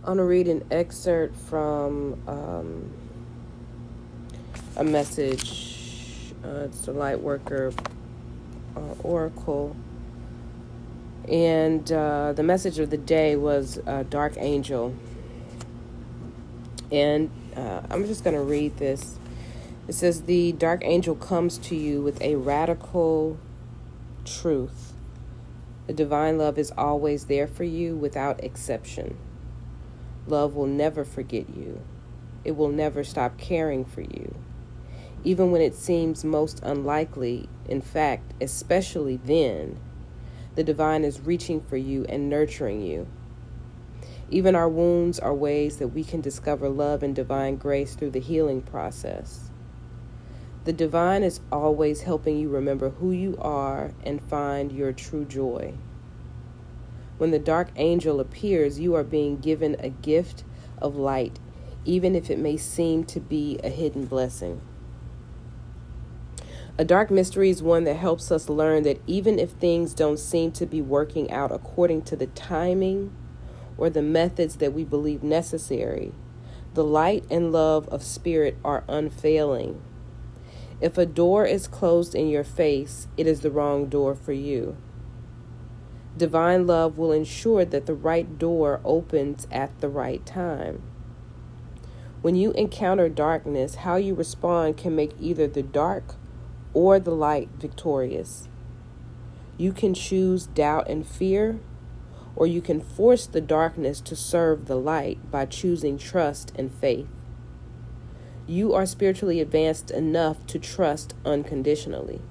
I'm going to read an excerpt from a message. It's the Lightworker Oracle. And the message of the day was Dark Angel. And I'm just going to read this. It says, the Dark Angel comes to you with a radical truth. The divine love is always there for you without exception. Love will never forget you. It will never stop caring for you. Even when it seems most unlikely, in fact, especially then, the divine is reaching for you and nurturing you. Even our wounds are ways that we can discover love and divine grace through the healing process. The divine is always helping you remember who you are and find your true joy. When the dark angel appears, you are being given a gift of light, even if it may seem to be a hidden blessing. A dark mystery is one that helps us learn that even if things don't seem to be working out according to the timing or the methods that we believe necessary, the light and love of spirit are unfailing. If a door is closed in your face, it is the wrong door for you. Divine love will ensure that the right door opens at the right time. When you encounter darkness, how you respond can make either the dark or the light victorious. You can choose doubt and fear, or you can force the darkness to serve the light by choosing trust and faith. You are spiritually advanced enough to trust unconditionally.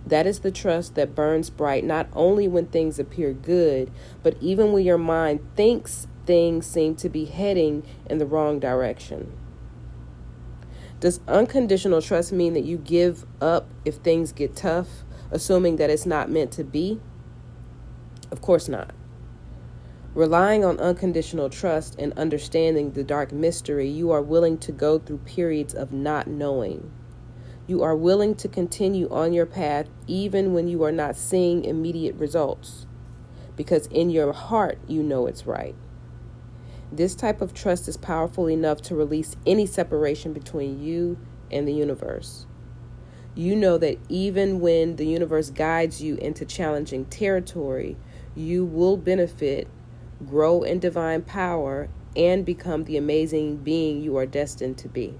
That is the trust that burns bright not only when things appear good, but even when your mind thinks things seem to be heading in the wrong direction. Does unconditional trust mean that you give up if things get tough, assuming that it's not meant to be? Of course not. Relying on unconditional trust and understanding the dark mystery, you are willing to go through periods of not knowing. You are willing to continue on your path even when you are not seeing immediate results, because in your heart you know it's right. This type of trust is powerful enough to release any separation between you and the universe. You know that even when the universe guides you into challenging territory, you will benefit, grow in divine power, and become the amazing being you are destined to be.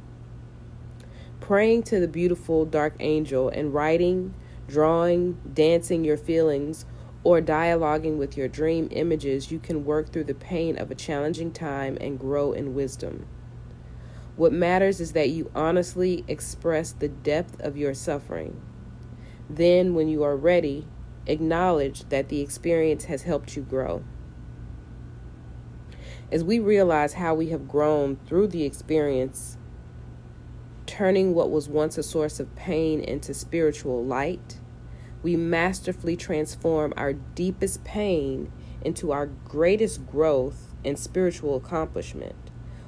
Praying to the beautiful dark angel and writing, drawing, dancing your feelings, or dialoguing with your dream images, you can work through the pain of a challenging time and grow in wisdom. What matters is that you honestly express the depth of your suffering. Then, when you are ready, acknowledge that the experience has helped you grow. As we realize how we have grown through the experience, turning what was once a source of pain into spiritual light, we masterfully transform our deepest pain into our greatest growth and spiritual accomplishment.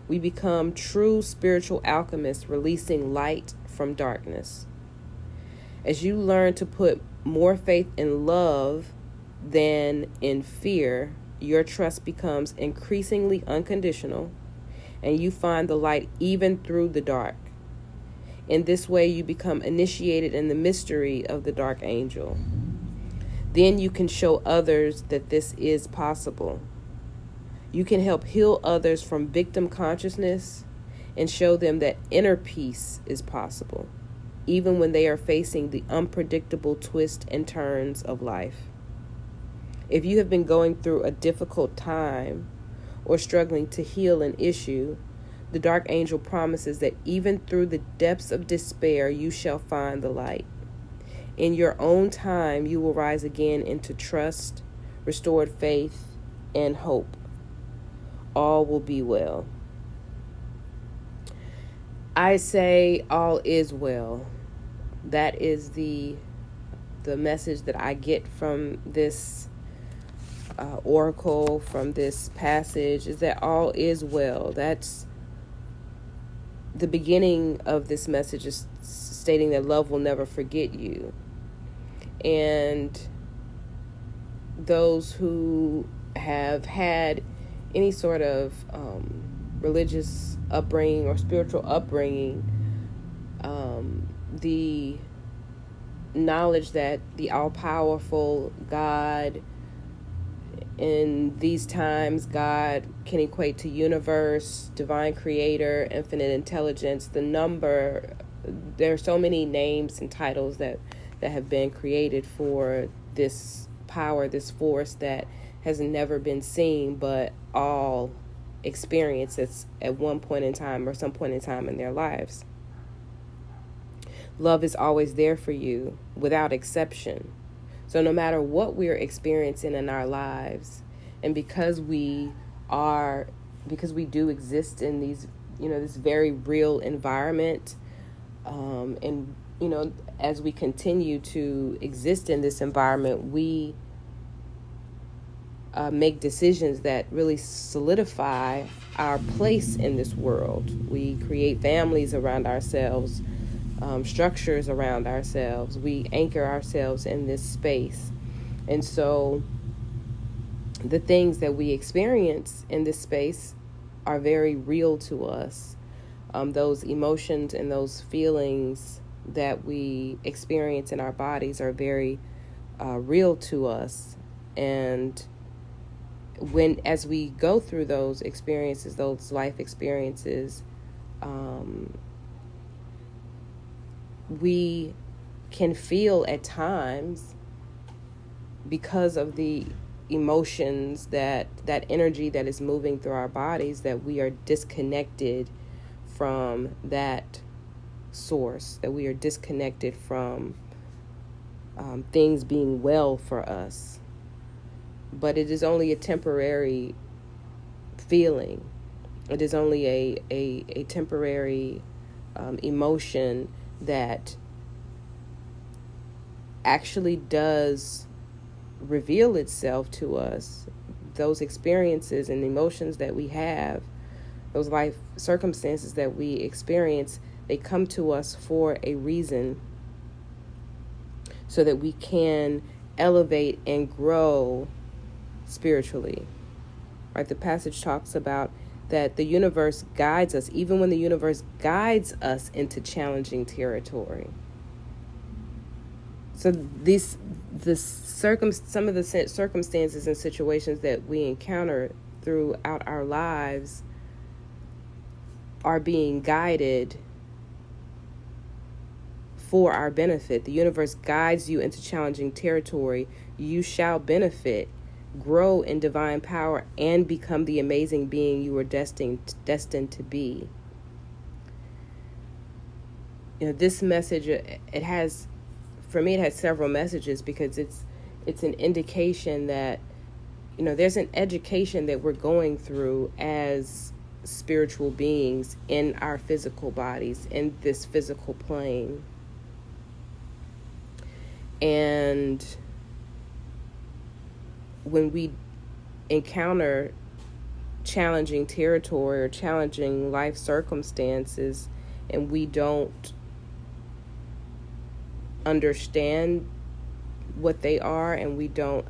We become true spiritual alchemists, releasing light from darkness. As you learn to put more faith in love than in fear, your trust becomes increasingly unconditional, and you find the light even through the dark. In this way, you become initiated in the mystery of the dark angel. Then you can show others that this is possible. You can help heal others from victim consciousness and show them that inner peace is possible, even when they are facing the unpredictable twists and turns of life. If you have been going through a difficult time or struggling to heal an issue, the dark angel promises that even through the depths of despair, you shall find the light. In your own time, you will rise again into trust, restored faith, and hope. All will be well. I say all is well. That is the message that I get from this oracle, from this passage, is that all is well. That's the beginning of this message, is stating that love will never forget you. And those who have had any sort of religious upbringing or spiritual upbringing, the knowledge that the all-powerful God, in these times, God can equate to universe, divine creator, infinite intelligence, there are so many names and titles that have been created for this power, this force that has never been seen, but all experience it at one point in time or some point in time in their lives. Love is always there for you without exception. So no matter what we're experiencing in our lives, and because we do exist in these, this very real environment, and as we continue to exist in this environment, we make decisions that really solidify our place in this world. We create families around ourselves, structures around ourselves. We anchor ourselves in this space. And so the things that we experience in this space are very real to us. Those emotions and those feelings that we experience in our bodies are very real to us. And as we go through those experiences, those life experiences, we can feel at times, because of the emotions, that energy that is moving through our bodies, that we are disconnected from that source, that we are disconnected from things being well for us. But it is only a temporary feeling. It is only a temporary emotion that actually does reveal itself to us. Those experiences and emotions that we have, those life circumstances that we experience, they come to us for a reason, so that we can elevate and grow spiritually. Right? The passage talks about that the universe guides us, even when the universe guides us into challenging territory. So some of the circumstances and situations that we encounter throughout our lives are being guided for our benefit. The universe guides you into challenging territory. You shall benefit, grow in divine power, and become the amazing being you were destined to be. This message, it has several messages, because it's an indication that there's an education that we're going through as spiritual beings in our physical bodies, in this physical plane. And when we encounter challenging territory or challenging life circumstances, and we don't understand what they are, and we don't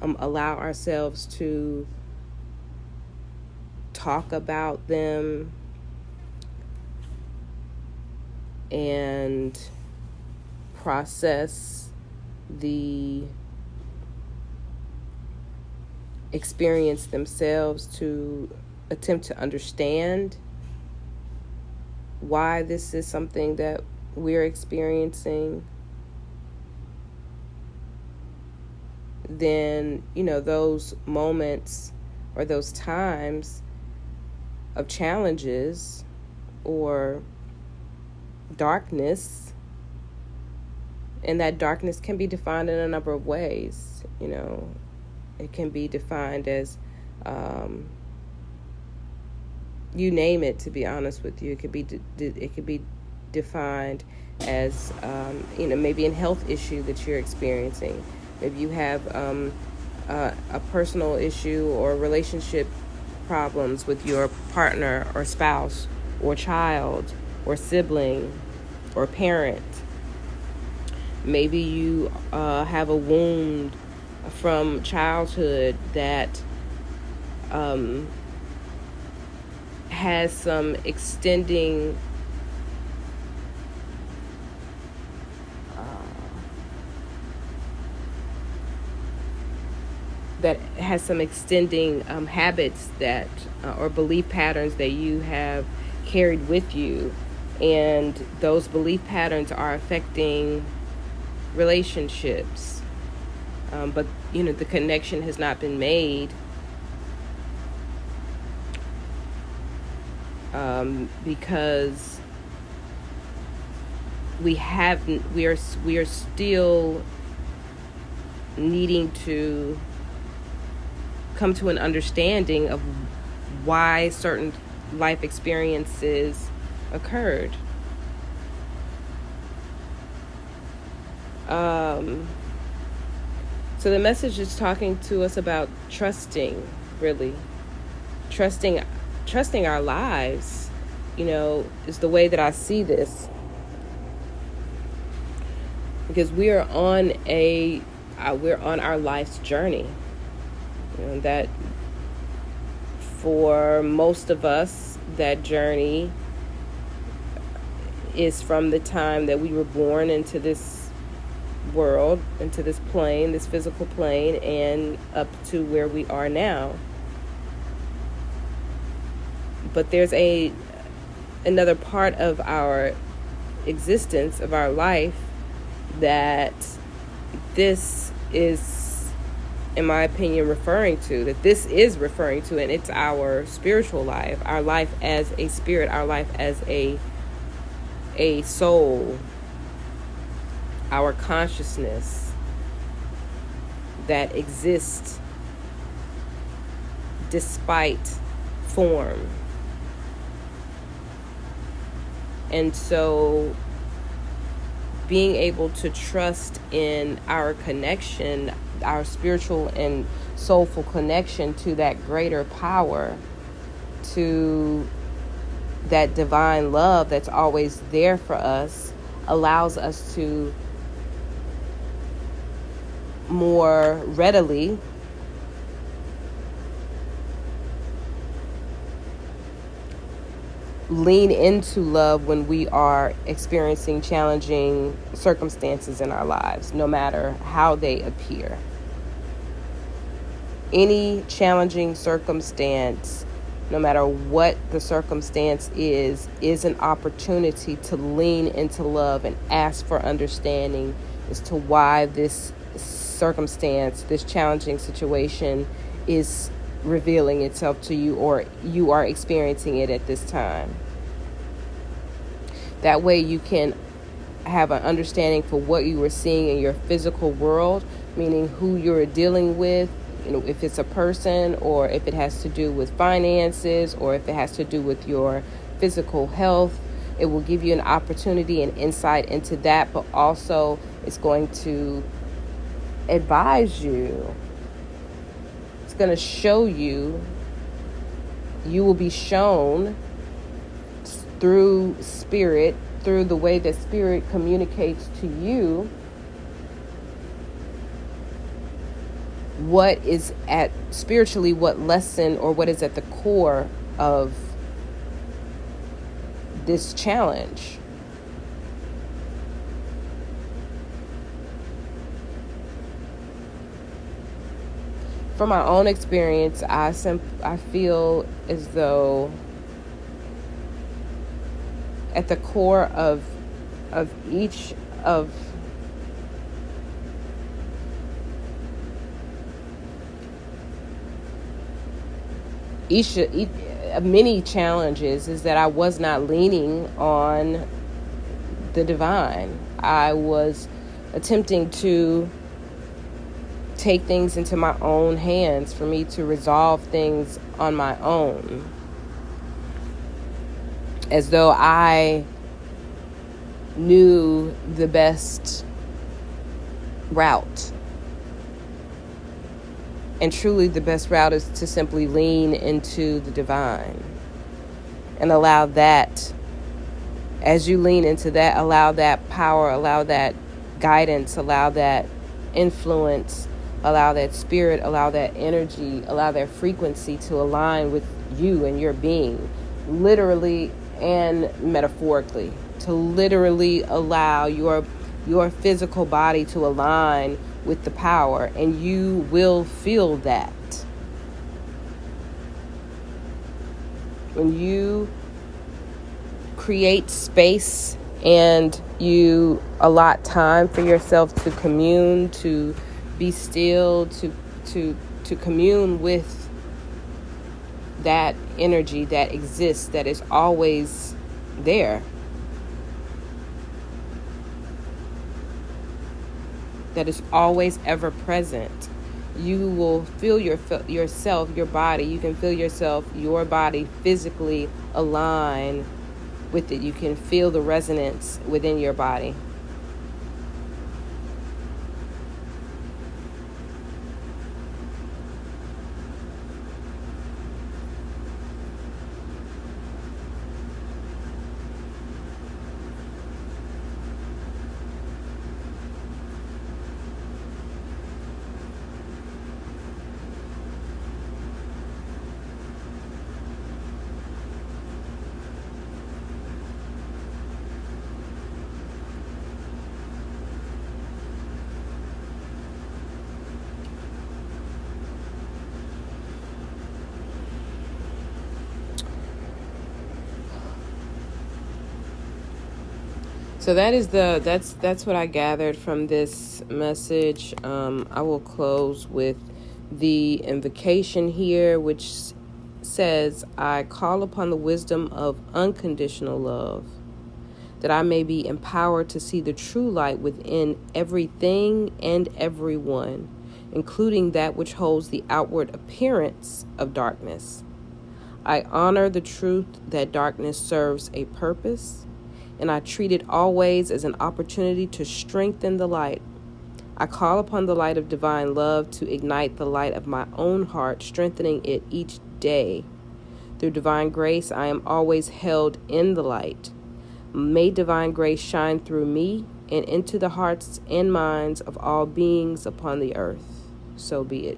allow ourselves to talk about them and process the experience themselves, to attempt to understand why this is something that we're experiencing, then those moments or those times of challenges or darkness, and that darkness can be defined in a number of ways. It can be defined as you name it, to be honest with you. It could be defined as maybe a health issue that you're experiencing. Maybe you have a personal issue or relationship problems with your partner or spouse or child or sibling or parent. Maybe you have a wound from childhood that has some extending habits that or belief patterns that you have carried with you, and those belief patterns are affecting relationships, but the connection has not been made, because we are still needing to come to an understanding of why certain life experiences occurred. So the message is talking to us about trusting, really. Trusting our lives, is the way that I see this. Because we're on our life's journey. That for most of us, that journey is from the time that we were born into this world, into this plane, this physical plane, and up to where we are now. But there's another part of our existence, of our life, that this is, in my opinion, referring to, and it's our spiritual life, our life as a spirit, our life as a soul, our consciousness that exists despite form. And so being able to trust in our connection, our spiritual and soulful connection to that greater power, to that divine love that's always there for us, allows us to more readily lean into love when we are experiencing challenging circumstances in our lives, no matter how they appear. Any challenging circumstance, no matter what the circumstance is an opportunity to lean into love and ask for understanding as to why this circumstance, this challenging situation, is revealing itself to you, or you are experiencing it at this time. That way you can have an understanding for what you were seeing in your physical world, meaning who you're dealing with, if it's a person, or if it has to do with finances, or if it has to do with your physical health. It will give you an opportunity and insight into that, but also it's going to advise you. It's going to show you. You will be shown through spirit, through the way that spirit communicates to you, what is at spiritually, what lesson or what is at the core of this challenge. From my own experience, I feel as though at the core of each of many challenges is that I was not leaning on the divine. I was attempting to take things into my own hands, for me to resolve things on my own, as though I knew the best route. And truly the best route is to simply lean into the divine and allow that, as you lean into that, allow that power, allow that guidance, allow that influence, allow that spirit, allow that energy, allow that frequency to align with you and your being, literally and metaphorically, to literally allow your physical body to align with the power, and you will feel that. When you create space and you allot time for yourself to commune, to be still, to commune with that energy that exists, that is always there, that is always ever present, you will feel yourself, your body. You can feel yourself, your body physically align with it. You can feel the resonance within your body. So that's what I gathered from this message. I will close with the invocation here, which says, I call upon the wisdom of unconditional love, that I may be empowered to see the true light within everything and everyone, including that which holds the outward appearance of darkness. I honor the truth that darkness serves a purpose, and I treat it always as an opportunity to strengthen the light. I call upon the light of divine love to ignite the light of my own heart, strengthening it each day. Through divine grace, I am always held in the light. May divine grace shine through me and into the hearts and minds of all beings upon the earth. So be it.